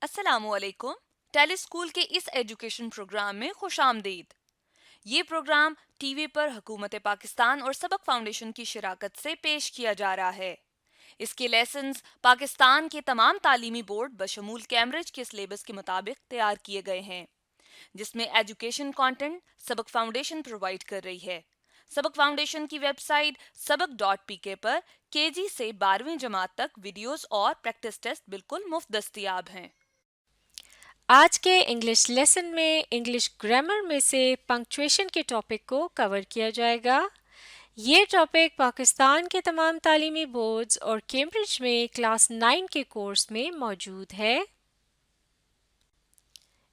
السلام علیکم. ٹیلی اسکول کے اس ایجوکیشن پروگرام میں خوش آمدید. یہ پروگرام ٹی وی پر حکومت پاکستان اور سبق فاؤنڈیشن کی شراکت سے پیش کیا جا رہا ہے. اس کے لیسنز پاکستان کے تمام تعلیمی بورڈ بشمول کیمبرج کے سلیبس کے مطابق تیار کیے گئے ہیں، جس میں ایجوکیشن کانٹینٹ سبق فاؤنڈیشن پرووائڈ کر رہی ہے. سبق فاؤنڈیشن کی ویب سائٹ sabak.pk پر KG سے 12ویں جماعت تک ویڈیوز اور پریکٹس ٹیسٹ بالکل مفت دستیاب ہیں. آج کے انگلش لیسن میں انگلش گرامر میں سے پنکچویشن کے ٹاپک کو کور کیا جائے گا. یہ ٹاپک پاکستان کے تمام تعلیمی بورڈز اور کیمبرج میں کلاس 9 کے کورس میں موجود ہے.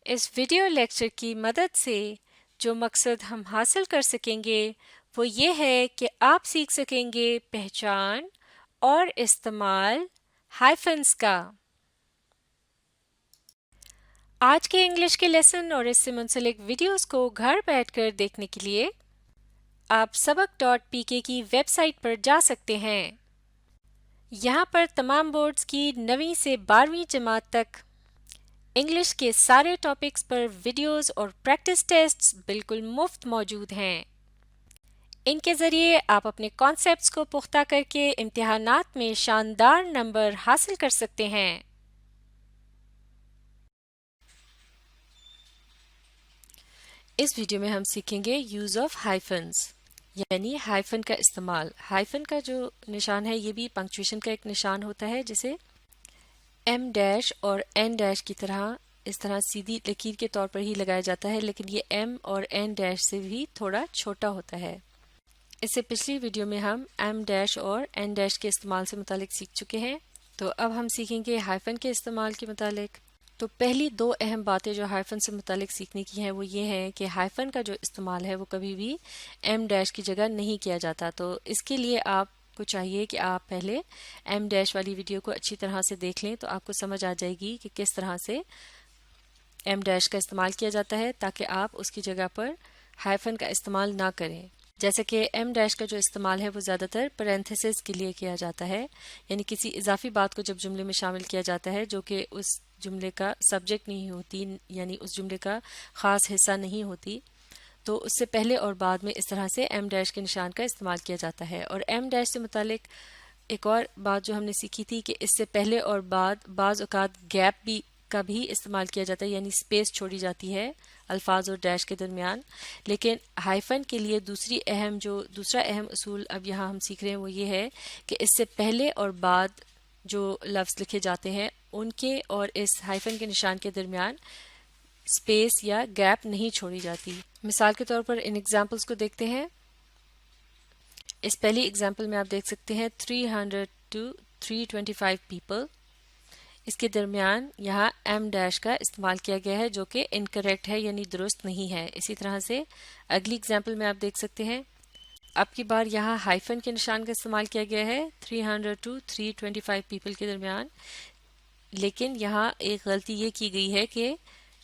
اس ویڈیو لیکچر کی مدد سے جو مقصد ہم حاصل کر سکیں گے وہ یہ ہے کہ آپ سیکھ سکیں گے پہچان اور استعمال ہائفنز کا. آج کے انگلش کے لیسن اور اس سے منسلک ویڈیوز کو گھر بیٹھ کر دیکھنے کے لیے آپ sabak.pk کی ویب سائٹ پر جا سکتے ہیں. یہاں پر تمام بورڈز کی 9ویں سے 12ویں جماعت تک انگلش کے سارے ٹاپکس پر ویڈیوز اور پریکٹس ٹیسٹس بالکل مفت موجود ہیں. ان کے ذریعے آپ اپنے کانسیپٹس کو پختہ کر کے امتحانات میں شاندار نمبر حاصل کر سکتے ہیں. اس ویڈیو میں ہم سیکھیں گے یوز آف ہائفنز یعنی ہائفن کا استعمال. ہائفن کا جو نشان ہے یہ بھی پنکچویشن کا ایک نشان ہوتا ہے جسے ایم ڈیش اور این ڈیش کی طرح اس طرح سیدھی لکیر کے طور پر ہی لگایا جاتا ہے، لیکن یہ ایم اور این ڈیش سے بھی تھوڑا چھوٹا ہوتا ہے. اس سے پچھلی ویڈیو میں ہم ایم ڈیش اور این ڈیش کے استعمال سے متعلق سیکھ چکے ہیں. تو اب ہم سیکھیں گے ہائفن کے استعمال کے متعلق. تو پہلی 2 اہم باتیں جو ہائفن سے متعلق سیکھنے کی ہیں وہ یہ ہیں کہ ہائفن کا جو استعمال ہے وہ کبھی بھی ایم ڈیش کی جگہ نہیں کیا جاتا. تو اس کے لیے آپ کو چاہیے کہ آپ پہلے ایم ڈیش والی ویڈیو کو اچھی طرح سے دیکھ لیں، تو آپ کو سمجھ آ جائے گی کہ کس طرح سے ایم ڈیش کا استعمال کیا جاتا ہے تاکہ آپ اس کی جگہ پر ہائفن کا استعمال نہ کریں. جیسے کہ ایم ڈیش کا جو استعمال ہے وہ زیادہ تر پیرنتھیسس کے لیے کیا جاتا ہے، یعنی کسی اضافی بات کو جب جملے میں شامل کیا جاتا ہے جو کہ اس جملے کا سبجیکٹ نہیں ہوتی، یعنی اس جملے کا خاص حصہ نہیں ہوتی، تو اس سے پہلے اور بعد میں اس طرح سے ایم ڈیش کے نشان کا استعمال کیا جاتا ہے. اور ایم ڈیش سے متعلق ایک اور بات جو ہم نے سیکھی تھی کہ اس سے پہلے اور بعد بعض اوقات گیپ کا بھی استعمال کیا جاتا ہے، یعنی اسپیس چھوڑی جاتی ہے الفاظ اور ڈیش کے درمیان. لیکن ہائفن کے لیے دوسرا اہم اصول اب یہاں ہم سیکھ رہے ہیں وہ یہ ہے کہ اس سے پہلے اور بعد جو لفظ لکھے جاتے ہیں ان کے اور اس ہائفن کے نشان کے درمیان اسپیس یا گیپ نہیں چھوڑی جاتی. مثال کے طور پر ان ایگزامپلس کو دیکھتے ہیں. اس پہلی ایگزامپل میں آپ دیکھ سکتے ہیں 300 to 325 پیپل. اس کے درمیان یہاں ایم ڈیش کا استعمال کیا گیا ہے جو کہ انکریکٹ ہے، یعنی درست نہیں ہے. اسی طرح سے اگلی ایگزامپل میں آپ دیکھ سکتے ہیں اب کی بار یہاں ہائفن کے نشان کا استعمال کیا گیا ہے 300 to 325 پیپل کے درمیان، لیکن یہاں ایک غلطی یہ کی گئی ہے کہ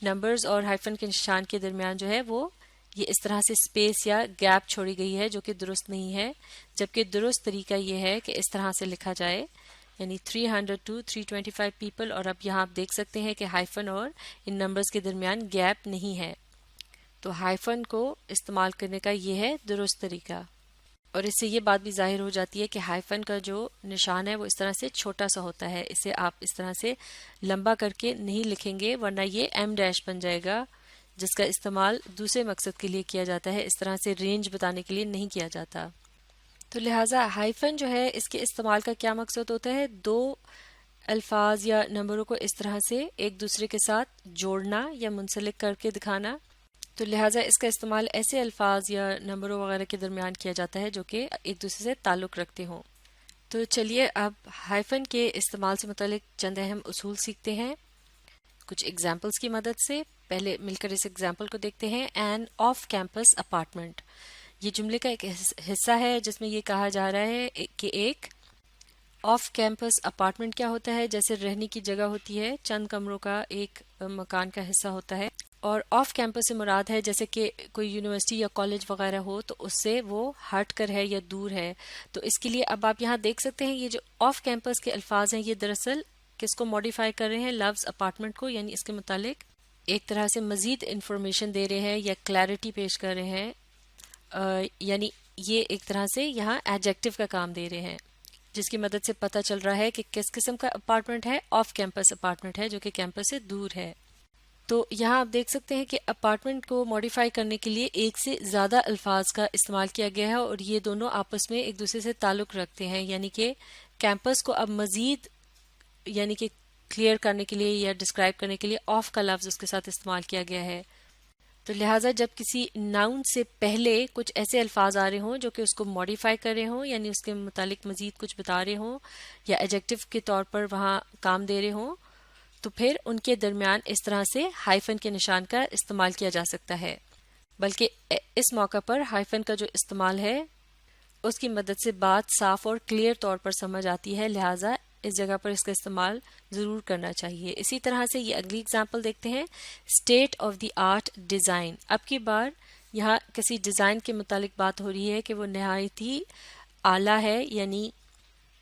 نمبرز اور ہائفن کے نشان کے درمیان جو ہے وہ یہ اس طرح سے اسپیس یا گیپ چھوڑی گئی ہے جو کہ درست نہیں ہے، جبکہ درست طریقہ یہ ہے کہ اس طرح سے لکھا جائے، یعنی 300 to 325 پیپل. اور اب یہاں آپ دیکھ سکتے ہیں کہ ہائفن اور ان نمبرز کے درمیان گیپ نہیں ہے. تو ہائفن کو استعمال کرنے کا یہ ہے درست طریقہ. اور اس سے یہ بات بھی ظاہر ہو جاتی ہے کہ ہائفن کا جو نشان ہے وہ اس طرح سے چھوٹا سا ہوتا ہے، اسے آپ اس طرح سے لمبا کر کے نہیں لکھیں گے ورنہ یہ ایم ڈیش بن جائے گا جس کا استعمال دوسرے مقصد کے لیے کیا جاتا ہے، اس طرح سے رینج بتانے کے لیے نہیں کیا جاتا. تو لہٰذا ہائفن جو ہے اس کے استعمال کا کیا مقصد ہوتا ہے؟ 2 الفاظ یا نمبروں کو اس طرح سے ایک دوسرے کے ساتھ جوڑنا یا منسلک کر کے دکھانا. تو لہٰذا اس کا استعمال ایسے الفاظ یا نمبروں وغیرہ کے درمیان کیا جاتا ہے جو کہ ایک دوسرے سے تعلق رکھتے ہوں. تو چلیے اب ہائفن کے استعمال سے متعلق چند اہم اصول سیکھتے ہیں کچھ ایگزامپلس کی مدد سے. پہلے مل کر اس ایگزامپل کو دیکھتے ہیں. An off campus apartment. یہ جملے کا ایک حصہ ہے جس میں یہ کہا جا رہا ہے کہ ایک آف کیمپس اپارٹمنٹ کیا ہوتا ہے؟ جیسے رہنے کی جگہ ہوتی ہے، چند کمروں کا ایک مکان کا حصہ ہوتا ہے. اور آف کیمپس سے مراد ہے جیسے کہ کوئی یونیورسٹی یا کالج وغیرہ ہو تو اس سے وہ ہٹ کر ہے یا دور ہے. تو اس کے لیے اب آپ یہاں دیکھ سکتے ہیں یہ جو آف کیمپس کے الفاظ ہیں یہ دراصل کس کو ماڈیفائی کر رہے ہیں؟ لفظ اپارٹمنٹ کو، یعنی اس کے متعلق ایک طرح سے مزید انفارمیشن دے رہے ہیں یا کلیئرٹی پیش کر رہے ہیں، یعنی یہ ایک طرح سے یہاں ایڈجیکٹو کا کام دے رہے ہیں، جس کی مدد سے پتہ چل رہا ہے کہ کس قسم کا اپارٹمنٹ ہے، آف کیمپس اپارٹمنٹ ہے جو کہ کیمپس سے دور ہے۔ تو یہاں آپ دیکھ سکتے ہیں کہ اپارٹمنٹ کو ماڈیفائی کرنے کے لیے ایک سے زیادہ الفاظ کا استعمال کیا گیا ہے، اور یہ دونوں آپس میں ایک دوسرے سے تعلق رکھتے ہیں، یعنی کہ کیمپس کو اب مزید یعنی کہ کلیئر کرنے کے لیے یا ڈسکرائب کرنے کے لیے آف کا لفظ اس کے ساتھ استعمال کیا گیا ہے۔ تو لہٰذا جب کسی ناؤن سے پہلے کچھ ایسے الفاظ آ رہے ہوں جو کہ اس کو ماڈیفائی کر رہے ہوں، یعنی اس کے متعلق مزید کچھ بتا رہے ہوں یا ایڈجیکٹو کے طور پر وہاں کام دے رہے ہوں، تو پھر ان کے درمیان اس طرح سے ہائفن کے نشان کا استعمال کیا جا سکتا ہے۔ بلکہ اس موقع پر ہائفن کا جو استعمال ہے اس کی مدد سے بات صاف اور کلیئر طور پر سمجھ آتی ہے، لہٰذا اس جگہ پر اس کا استعمال ضرور کرنا چاہیے۔ اسی طرح سے یہ اگلی اگزامپل دیکھتے ہیں، state of the art design. اب کی بار یہاں کسی ڈیزائن کے متعلق بات ہو رہی ہے کہ وہ نہایت ہی اعلیٰ ہے، یعنی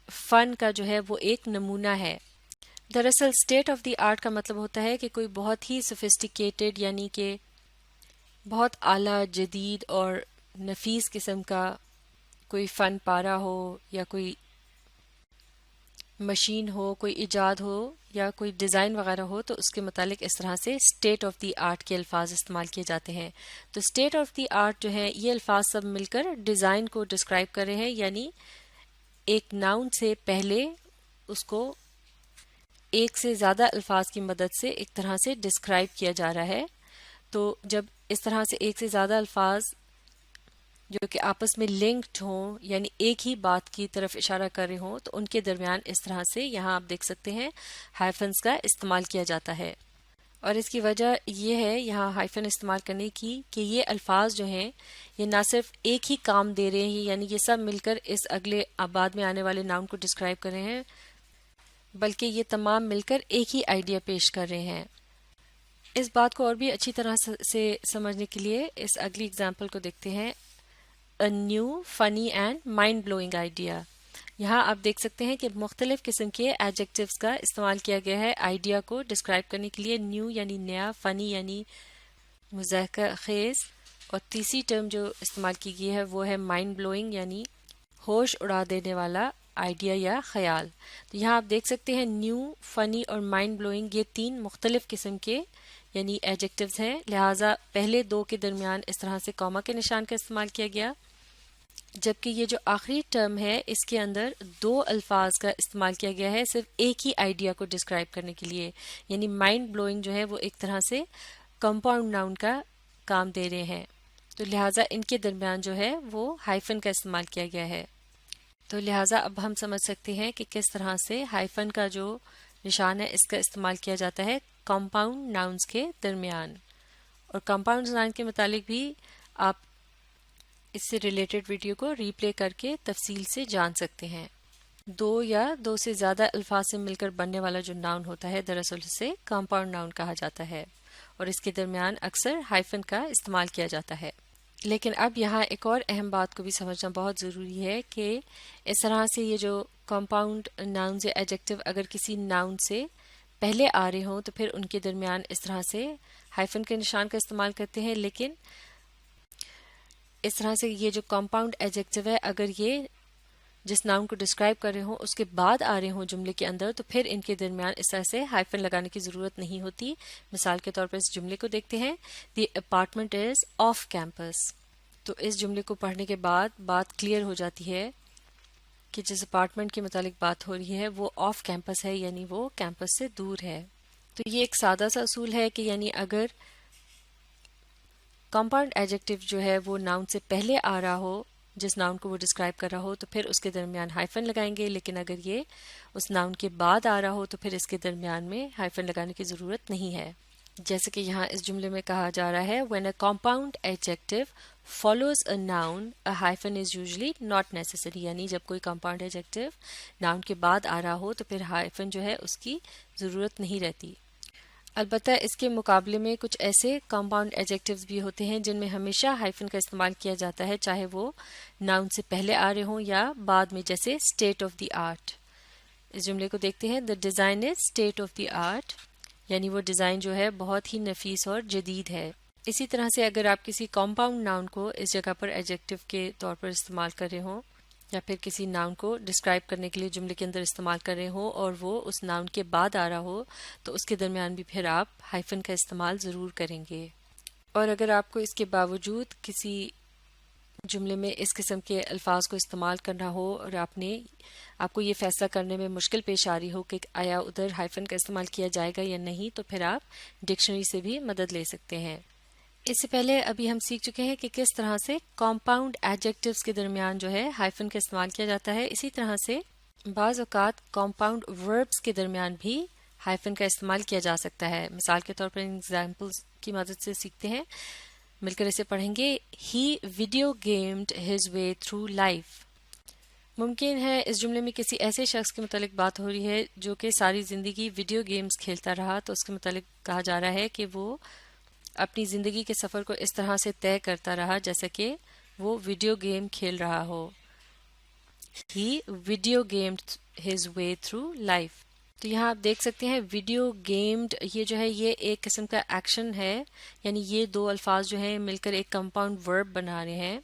فن کا جو ہے وہ ایک نمونہ ہے۔ دراصل اسٹیٹ آف دی آرٹ کا مطلب ہوتا ہے کہ کوئی بہت ہی سوفسٹیکیٹڈ یعنی کہ بہت اعلیٰ، جدید اور نفیس قسم کا کوئی فن پارہ ہو یا کوئی مشین ہو، کوئی ایجاد ہو یا کوئی ڈیزائن وغیرہ ہو، تو اس کے متعلق اس طرح سے اسٹیٹ آف دی آرٹ کے الفاظ استعمال کیے جاتے ہیں۔ تو اسٹیٹ آف دی آرٹ جو ہے یہ الفاظ سب مل کر ڈیزائن کو ڈسکرائب کر رہے ہیں، یعنی ایک ناؤن سے پہلے اس کو ایک سے زیادہ الفاظ کی مدد سے ایک طرح سے ڈسکرائب کیا جا رہا ہے۔ تو جب اس طرح سے ایک سے زیادہ الفاظ جو کہ آپس میں لنکڈ ہوں، یعنی ایک ہی بات کی طرف اشارہ کر رہے ہوں، تو ان کے درمیان اس طرح سے یہاں آپ دیکھ سکتے ہیں ہائفنس کا استعمال کیا جاتا ہے۔ اور اس کی وجہ یہ ہے یہاں ہائفن استعمال کرنے کی کہ یہ الفاظ جو ہیں یہ نہ صرف ایک ہی کام دے رہے ہیں، یعنی یہ سب مل کر اس اگلے بعد میں آنے والے ناؤن کو ڈسکرائب کر رہے ہیں، بلکہ یہ تمام مل کر ایک ہی آئیڈیا پیش کر رہے ہیں۔ اس بات کو اور بھی اچھی طرح سے سمجھنے کے لیے اس اگلی اگزامپل کو دیکھتے ہیں، A new, funny and mind-blowing idea۔ یہاں آپ دیکھ سکتے ہیں کہ مختلف قسم کے ایڈجیکٹیوز کا استعمال کیا گیا ہے آئیڈیا کو ڈسکرائب کرنے کے لیے۔ نیو یعنی نیا، فنی یعنی مضحکہ خیز، اور تیسری ٹرم جو استعمال کی گئی ہے وہ ہے مائنڈ بلوئنگ، یعنی ہوش اڑا دینے والا آئیڈیا یا خیال۔ تو یہاں آپ دیکھ سکتے ہیں نیو، فنی اور مائنڈ بلوئنگ یہ تین مختلف قسم کے یعنی ایڈجیکٹیوز ہیں، لہٰذا پہلے دو کے درمیان اس طرح سے کوما کے نشان کا استعمال کیا گیا، جبکہ یہ جو آخری ٹرم ہے اس کے اندر دو الفاظ کا استعمال کیا گیا ہے صرف ایک ہی آئیڈیا کو ڈسکرائب کرنے کے لیے، یعنی مائنڈ بلوئنگ جو ہے وہ ایک طرح سے کمپاؤنڈ ناؤن کا کام دے رہے ہیں، تو لہٰذا ان کے درمیان جو ہے وہ ہائفن کا استعمال کیا گیا ہے۔ تو لہٰذا اب ہم سمجھ سکتے ہیں کہ کس طرح سے ہائفن کا جو نشان ہے اس کا استعمال کیا جاتا ہے کمپاؤنڈ ناؤنز کے درمیان، اور کمپاؤنڈ ناؤن کے متعلق بھی آپ اس سے ریلیٹڈ ویڈیو کو ری پلے کر کے تفصیل سے جان سکتے ہیں۔ دو یا دو سے زیادہ الفاظ سے مل کر بننے والا جو ناؤن ہوتا ہے دراصل اسے کمپاؤنڈ ناؤن کہا جاتا ہے، اور اس کے درمیان اکثر ہائفن کا استعمال کیا جاتا ہے۔ لیکن اب یہاں ایک اور اہم بات کو بھی سمجھنا بہت ضروری ہے کہ اس طرح سے یہ جو کمپاؤنڈ ناؤنز یا ایڈجیکٹیو اگر کسی ناؤن سے پہلے آ رہے ہوں تو پھر ان کے درمیان اس طرح سے ہائفن کے نشان کا استعمال کرتے ہیں، لیکن اس طرح سے یہ جو کمپاؤنڈ ایڈجیکٹیو ہے اگر یہ جس ناؤن کو ڈسکرائب کر رہے ہوں اس کے بعد آ رہے ہوں جملے کے اندر تو پھر ان کے درمیان اس طرح سے ہائفن لگانے کی ضرورت نہیں ہوتی۔ مثال کے طور پر اس جملے کو دیکھتے ہیں، دی اپارٹمنٹ از آف کیمپس۔ تو اس جملے کو پڑھنے کے بعد بات کلیئر ہو جاتی ہے کہ جس اپارٹمنٹ کے متعلق بات ہو رہی ہے وہ آف کیمپس ہے، یعنی وہ کیمپس سے دور ہے۔ تو یہ ایک سادہ سا اصول ہے کہ یعنی اگر کمپاؤنڈ ایڈجیکٹیو جو ہے وہ ناؤن سے پہلے آ رہا ہو، جس ناؤن کو وہ ڈسکرائب کر رہا ہو، تو پھر اس کے درمیان ہائفن لگائیں گے، لیکن اگر یہ اس ناؤن کے بعد آ رہا ہو تو پھر اس کے درمیان میں ہائفن لگانے کی ضرورت نہیں ہے۔ جیسے کہ یہاں اس جملے میں کہا جا رہا ہے when a compound adjective follows a noun a hyphen is usually not necessary، یعنی جب کوئی compound adjective ناؤن کے بعد آ رہا ہو تو پھر ہائفن جو ہے اس کی ضرورت نہیں رہتی۔ البتہ اس کے مقابلے میں کچھ ایسے کمپاؤنڈ ایڈجیکٹیوز بھی ہوتے ہیں جن میں ہمیشہ ہائفن کا استعمال کیا جاتا ہے، چاہے وہ ناؤن سے پہلے آ رہے ہوں یا بعد میں، جیسے اسٹیٹ آف دی آرٹ۔ اس جملے کو دیکھتے ہیں. The design is state of the art. یعنی وہ ڈیزائن جو ہے بہت ہی نفیس اور جدید ہے. اسی طرح سے اگر آپ کسی کمپاؤنڈ ناؤن کو اس جگہ پر ایڈجیکٹو کے طور پر استعمال کر رہے ہوں یا پھر کسی ناؤن کو ڈسکرائب کرنے کے لیے جملے کے اندر استعمال کر رہے ہوں اور وہ اس ناؤن کے بعد آ رہا ہو تو اس کے درمیان بھی پھر آپ ہائفن کا استعمال ضرور کریں گے. اور اگر آپ کو اس کے باوجود کسی جملے میں اس قسم کے الفاظ کو استعمال کرنا ہو اور آپ کو یہ فیصلہ کرنے میں مشکل پیش آ رہی ہو کہ آیا ادھر ہائفن کا استعمال کیا جائے گا یا نہیں تو پھر آپ ڈکشنری سے بھی مدد لے سکتے ہیں. اس سے پہلے ابھی ہم سیکھ چکے ہیں کہ کس طرح سے کمپاؤنڈ ایڈجیکٹیوز کے درمیان جو ہے ہائفن کا استعمال کیا جاتا ہے. اسی طرح سے بعض اوقات کمپاؤنڈ وربس کے درمیان بھی ہائفن کا استعمال کیا جا سکتا ہے. مثال کے طور پر ایگزامپلس کی مدد سے سیکھتے ہیں. مل کر اسے پڑھیں گے. He video gamed his way through life. ممکن ہے اس جملے میں کسی ایسے شخص کے متعلق بات ہو رہی ہے جو کہ ساری زندگی ویڈیو گیمز کھیلتا رہا تو اس کے متعلق کہا جا رہا ہے کہ وہ اپنی زندگی کے سفر کو اس طرح سے طے کرتا رہا جیسا کہ وہ ویڈیو گیم کھیل رہا ہو. He video gamed his way through life. تو یہاں آپ دیکھ سکتے ہیں ویڈیو گیمڈ یہ جو ہے یہ ایک قسم کا ایکشن ہے. یعنی یہ دو الفاظ جو ہیں مل کر ایک کمپاؤنڈ ورب بنا رہے ہیں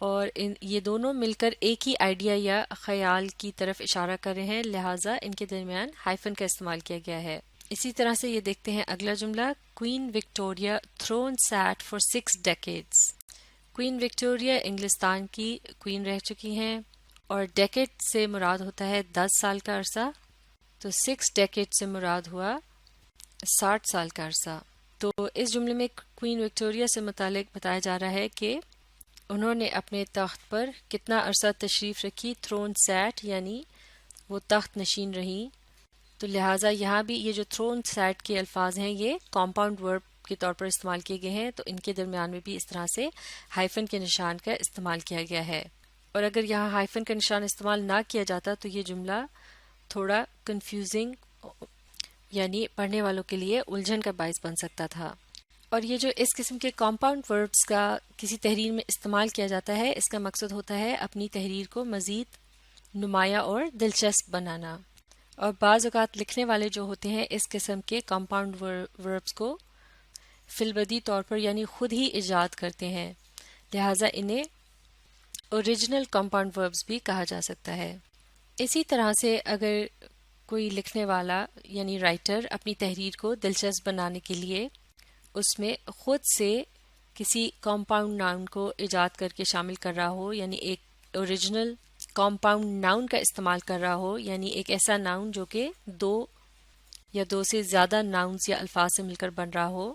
اور یہ دونوں مل کر ایک ہی آئیڈیا یا خیال کی طرف اشارہ کر رہے ہیں لہٰذا ان کے درمیان ہائفن کا استعمال کیا گیا ہے. اسی طرح سے یہ دیکھتے ہیں اگلا جملہ. Queen Victoria throne sat for 6 decades. Queen Victoria انگلستان کی کوئین رہ چکی ہیں اور ڈیکیڈ سے مراد ہوتا ہے 10 سال کا عرصہ. تو 6 decades سے مراد ہوا 60 سال کا عرصہ. تو اس جملے میں کوئین وکٹوریہ سے متعلق بتایا جا رہا ہے کہ انہوں نے اپنے تخت پر کتنا عرصہ تشریف رکھی. تھرون سیٹ یعنی وہ تخت نشین رہیں. تو لہٰذا یہاں بھی یہ جو تھرون سیٹ کے الفاظ ہیں یہ کمپاؤنڈ ورب کے طور پر استعمال کیے گئے ہیں تو ان کے درمیان میں بھی اس طرح سے ہائفن کے نشان کا استعمال کیا گیا ہے. اور اگر یہاں ہائفن کا نشان استعمال نہ کیا جاتا تو یہ جملہ تھوڑا کنفیوزنگ یعنی پڑھنے والوں کے لیے الجھن کا باعث بن سکتا تھا. اور یہ جو اس قسم کے کمپاؤنڈ وربس کا کسی تحریر میں استعمال کیا جاتا ہے اس کا مقصد ہوتا ہے اپنی تحریر کو مزید نمایاں اور دلچسپ بنانا. اور بعض اوقات لکھنے والے جو ہوتے ہیں اس قسم کے کمپاؤنڈ وربس کو فی البدی طور پر یعنی خود ہی ایجاد کرتے ہیں لہٰذا انہیں اوریجنل کمپاؤنڈ وربس بھی کہا جا سکتا ہے. اسی طرح سے اگر کوئی لکھنے والا یعنی رائٹر اپنی تحریر کو دلچسپ بنانے کے لیے اس میں خود سے کسی کمپاؤنڈ ناؤن کو ایجاد کر کے شامل کر رہا ہو یعنی ایک اوریجنل کمپاؤنڈ ناؤن کا استعمال کر رہا ہو یعنی ایک ایسا ناؤن جو کہ دو یا دو سے زیادہ ناؤنز یا الفاظ سے مل کر بن رہا ہو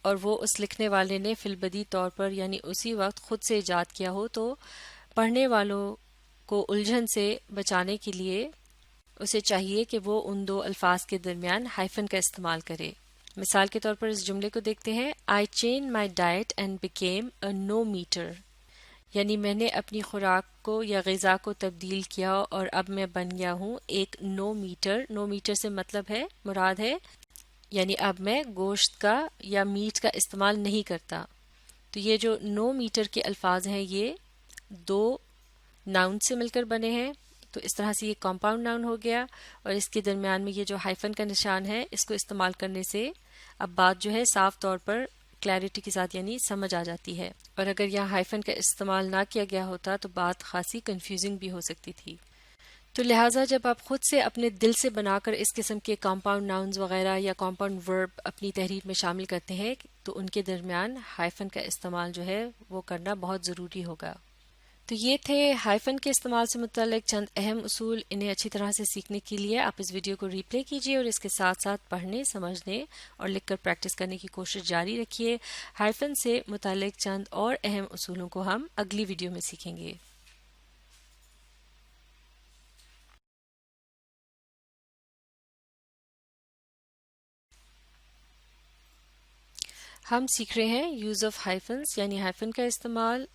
اور وہ اس لکھنے والے نے فی البدی طور پر یعنی اسی وقت خود سے ایجاد کیا ہو تو پڑھنے والوں کو الجھن سے بچانے کے لیے اسے چاہیے کہ وہ ان دو الفاظ کے درمیان ہائفن کا استعمال کرے. مثال کے طور پر اس جملے کو دیکھتے ہیں. I changed my diet and became a no meter. یعنی میں نے اپنی خوراک کو یا غذا کو تبدیل کیا اور اب میں بن گیا ہوں ایک نو میٹر. نو میٹر سے مطلب ہے مراد ہے یعنی اب میں گوشت کا یا میٹ کا استعمال نہیں کرتا. تو یہ جو نو میٹر کے الفاظ ہیں یہ دو ناؤن سے مل کر بنے ہیں تو اس طرح سے یہ کمپاؤنڈ ناؤن ہو گیا اور اس کے درمیان میں یہ جو ہائفن کا نشان ہے اس کو استعمال کرنے سے اب بات جو ہے صاف طور پر کلیئرٹی کے ساتھ یعنی سمجھ آ جاتی ہے. اور اگر یہاں ہائفن کا استعمال نہ کیا گیا ہوتا تو بات خاصی کنفیوزنگ بھی ہو سکتی تھی. تو لہٰذا جب آپ خود سے اپنے دل سے بنا کر اس قسم کے کمپاؤنڈ ناؤنز وغیرہ یا کمپاؤنڈ ورب اپنی تحریر میں شامل کرتے ہیں تو ان کے درمیان ہائفن کا استعمال جو ہے وہ کرنا بہت ضروری ہوگا. تو یہ تھے ہائفن کے استعمال سے متعلق چند اہم اصول. انہیں اچھی طرح سے سیکھنے کے لیے آپ اس ویڈیو کو ری پلے کیجیے اور اس کے ساتھ ساتھ پڑھنے سمجھنے اور لکھ کر پریکٹس کرنے کی کوشش جاری رکھیے. ہائفن سے متعلق چند اور اہم اصولوں کو ہم اگلی ویڈیو میں سیکھیں گے. ہم سیکھ رہے ہیں یوز آف ہائفنس یعنی ہائفن کا استعمال.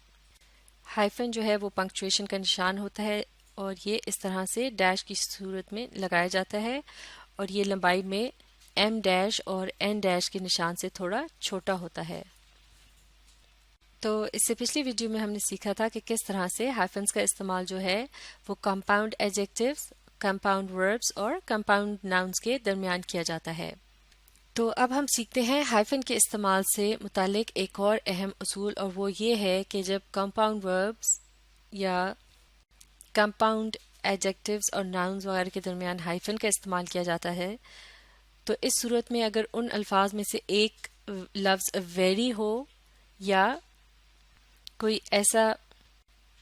ہائفن جو ہے وہ پنکچویشن کا نشان ہوتا ہے اور یہ اس طرح سے ڈیش کی صورت میں لگایا جاتا ہے اور یہ لمبائی میں ایم ڈیش اور این ڈیش کے نشان سے تھوڑا چھوٹا ہوتا ہے. تو اس سے پچھلی ویڈیو میں ہم نے سیکھا تھا کہ کس طرح سے ہائفنس کا استعمال جو ہے وہ کمپاؤنڈ ایڈجیکٹیوز compound verbs اور compound nouns کے درمیان کیا جاتا ہے۔ تو اب ہم سیکھتے ہیں ہائفن کے استعمال سے متعلق ایک اور اہم اصول، اور وہ یہ ہے کہ جب compound verbs یا compound adjectives اور nouns وغیرہ کے درمیان ہائفن کا استعمال کیا جاتا ہے تو اس صورت میں اگر ان الفاظ میں سے ایک لفظ very ہو یا کوئی ایسا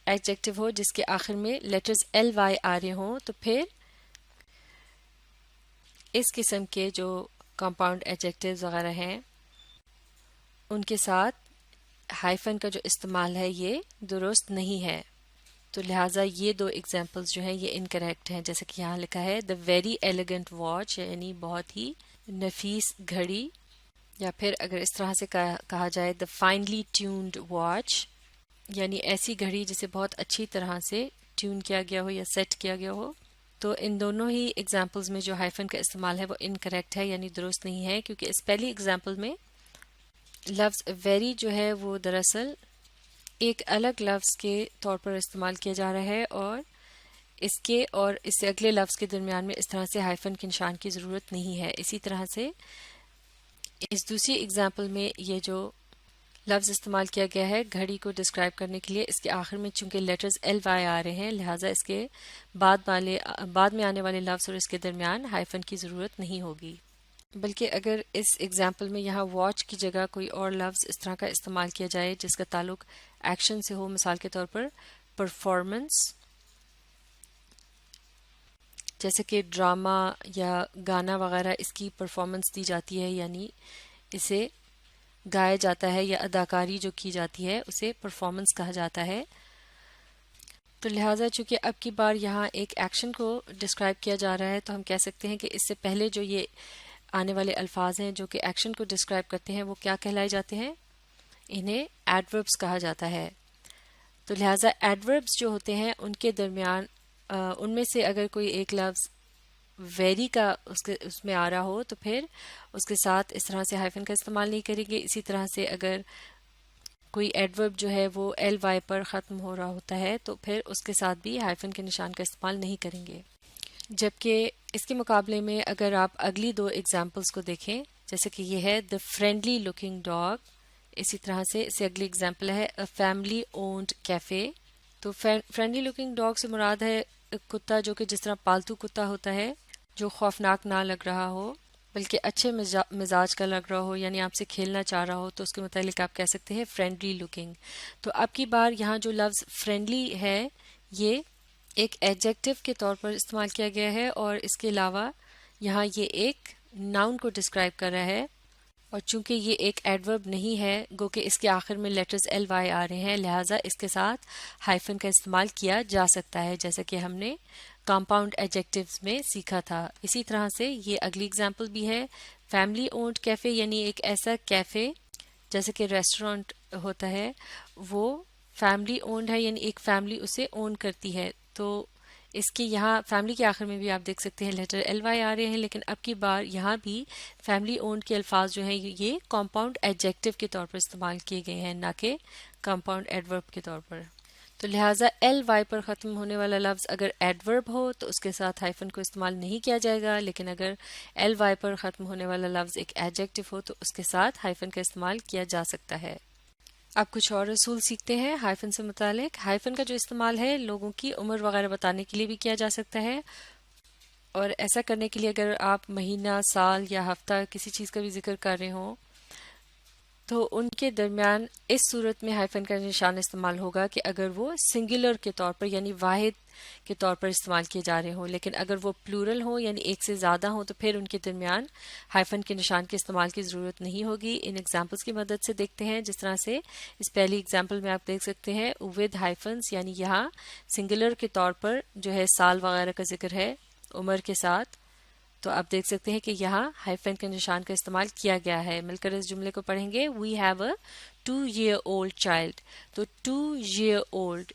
ایڈجیکٹو ہو جس کے آخر میں لیٹرز ly آ رہے ہوں تو پھر اس قسم کے جو کمپاؤنڈ ایڈجیکٹیوز وغیرہ ہیں ان کے ساتھ ہائفن کا جو استعمال ہے یہ درست نہیں ہے۔ تو لہٰذا یہ دو ایگزامپلز جو ہیں یہ انکریکٹ ہیں، جیسے کہ یہاں لکھا ہے the very elegant watch، یعنی بہت ہی نفیس گھڑی، یا پھر اگر اس طرح سے کہا جائے the finely tuned watch، یعنی ایسی گھڑی جسے بہت اچھی طرح سے ٹیون کیا گیا ہو یا سیٹ کیا گیا ہو۔ تو ان دونوں ہی ایگزامپلز میں جو ہائفن کا استعمال ہے وہ انکریکٹ ہے، یعنی درست نہیں ہے، کیونکہ اس پہلی ایگزامپل میں لفظ ویری جو ہے وہ دراصل ایک الگ لفظ کے طور پر استعمال کیا جا رہا ہے، اور اس سے اگلے لفظ کے درمیان میں اس طرح سے ہائفن کے نشان کی ضرورت نہیں ہے۔ اسی طرح سے اس دوسری ایگزامپل میں یہ جو لفظ استعمال کیا گیا ہے گھڑی کو ڈسکرائب کرنے کے لیے، اس کے آخر میں چونکہ لیٹرز ly آ رہے ہیں لہٰذا اس کے بعد میں آنے والے لفظ اور اس کے درمیان ہائفن کی ضرورت نہیں ہوگی، بلکہ اگر اس ایگزامپل میں یہاں واچ کی جگہ کوئی اور لفظ اس طرح کا استعمال کیا جائے جس کا تعلق ایکشن سے ہو، مثال کے طور پر پرفارمنس، جیسے کہ ڈرامہ یا گانا وغیرہ اس کی پرفارمنس دی جاتی ہے، یعنی اسے گایا جاتا ہے یا اداکاری جو کی جاتی ہے اسے پرفارمنس کہا جاتا ہے۔ تو لہٰذا چونکہ اب کی بار یہاں ایک ایکشن کو ڈسکرائب کیا جا رہا ہے تو ہم کہہ سکتے ہیں کہ اس سے پہلے جو یہ آنے والے الفاظ ہیں جو کہ ایکشن کو ڈسکرائب کرتے ہیں وہ کیا کہلائے جاتے ہیں؟ انہیں ایڈوربس کہا جاتا ہے۔ تو لہٰذا ایڈوربس جو ہوتے ہیں ان کے درمیان ان میں سے اگر کوئی ایک لفظ ویری کا اس میں آ رہا ہو تو پھر اس کے ساتھ اس طرح سے ہائفن کا استعمال نہیں کریں گے۔ اسی طرح سے اگر کوئی ایڈورب جو ہے وہ ly پر ختم ہو رہا ہوتا ہے تو پھر اس کے ساتھ بھی ہائفن کے نشان کا استعمال نہیں کریں گے۔ جبکہ اس کے مقابلے میں اگر آپ اگلی دو ایگزامپلس کو دیکھیں، جیسے کہ یہ ہے the friendly looking dog، اسی طرح سے اس سے اگلی ایگزامپل ہے a family owned cafe۔ تو فرینڈلی لکنگ ڈاگ سے مراد ہے کتا جو کہ جس طرح پالتو کتا ہوتا ہے جو خوفناک نہ لگ رہا ہو بلکہ اچھے مزاج کا لگ رہا ہو، یعنی آپ سے کھیلنا چاہ رہا ہو، تو اس کے متعلق آپ کہہ سکتے ہیں فرینڈلی لکنگ۔ تو اب کی بار یہاں جو لفظ فرینڈلی ہے یہ ایک ایڈجیکٹو کے طور پر استعمال کیا گیا ہے، اور اس کے علاوہ یہاں یہ ایک ناؤن کو ڈسکرائب کر رہا ہے، اور چونکہ یہ ایک ایڈورب نہیں ہے گو کہ اس کے آخر میں لیٹرز ly آ رہے ہیں لہٰذا اس کے ساتھ ہائفن کا استعمال کیا جا سکتا ہے، جیسا کہ ہم نے کمپاؤنڈ ایڈجیکٹیوز میں سیکھا تھا۔ اسی طرح سے یہ اگلی اگزامپل بھی ہے فیملی اونڈ کیفے، یعنی ایک ایسا کیفے جیسے کہ ریسٹورانٹ ہوتا ہے وہ فیملی اونڈ ہے، یعنی ایک فیملی اسے اون کرتی ہے۔ تو اس کے یہاں فیملی کے آخر میں بھی آپ دیکھ سکتے ہیں لیٹر ly آ رہے ہیں، لیکن اب کی بار یہاں بھی فیملی اونڈ کے الفاظ جو ہیں یہ کمپاؤنڈ ایڈجیکٹو کے طور پر استعمال کیے گئے ہیں، نہ کہ کمپاؤنڈ ایڈورب کے طور پر۔ تو لہٰذا ly پر ختم ہونے والا لفظ اگر ایڈورب ہو تو اس کے ساتھ ہائفن کو استعمال نہیں کیا جائے گا، لیکن اگر ly پر ختم ہونے والا لفظ ایک ایڈجیکٹو ہو تو اس کے ساتھ ہائفن کا استعمال کیا جا سکتا ہے۔ اب کچھ اور اصول سیکھتے ہیں ہائفن سے متعلق۔ ہائفن کا جو استعمال ہے لوگوں کی عمر وغیرہ بتانے کے لیے بھی کیا جا سکتا ہے، اور ایسا کرنے کے لیے اگر آپ مہینہ، سال یا ہفتہ کسی چیز کا بھی ذکر کر رہے ہوں تو ان کے درمیان اس صورت میں ہائفن کا نشان استعمال ہوگا کہ اگر وہ سنگولر کے طور پر یعنی واحد کے طور پر استعمال کیے جا رہے ہوں، لیکن اگر وہ پلورل ہوں یعنی ایک سے زیادہ ہوں تو پھر ان کے درمیان ہائفن کے نشان کے استعمال کی ضرورت نہیں ہوگی۔ ان ایگزامپلس کی مدد سے دیکھتے ہیں، جس طرح سے اس پہلی ایگزامپل میں آپ دیکھ سکتے ہیں ود ہائفنس، یعنی یہاں سنگولر کے طور پر جو ہے سال وغیرہ کا ذکر ہے عمر کے ساتھ، تو آپ دیکھ سکتے ہیں کہ یہاں ہائفن کے نشان کا استعمال کیا گیا ہے۔ مل کر اس جملے کو پڑھیں گے We have a 2-year-old child۔ تو 2 year old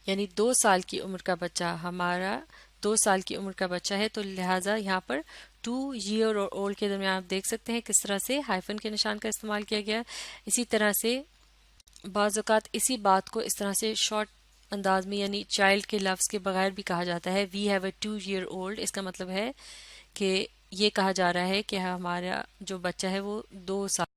یعنی 2 سال کی عمر کا بچہ، ہمارا 2 سال کی عمر کا بچہ ہے، تو لہٰذا یہاں پر 2 year اور old کے درمیان آپ دیکھ سکتے ہیں کس طرح سے ہائفن کے نشان کا استعمال کیا گیا۔ اسی طرح سے بعض اوقات اسی بات کو اس طرح سے شارٹ انداز میں یعنی چائلڈ کے لفظ کے بغیر بھی کہا جاتا ہے. We have a 2 year old. اس کا مطلب ہے کہ یہ کہا جا رہا ہے کہ ہمارا جو بچہ ہے وہ 2 سال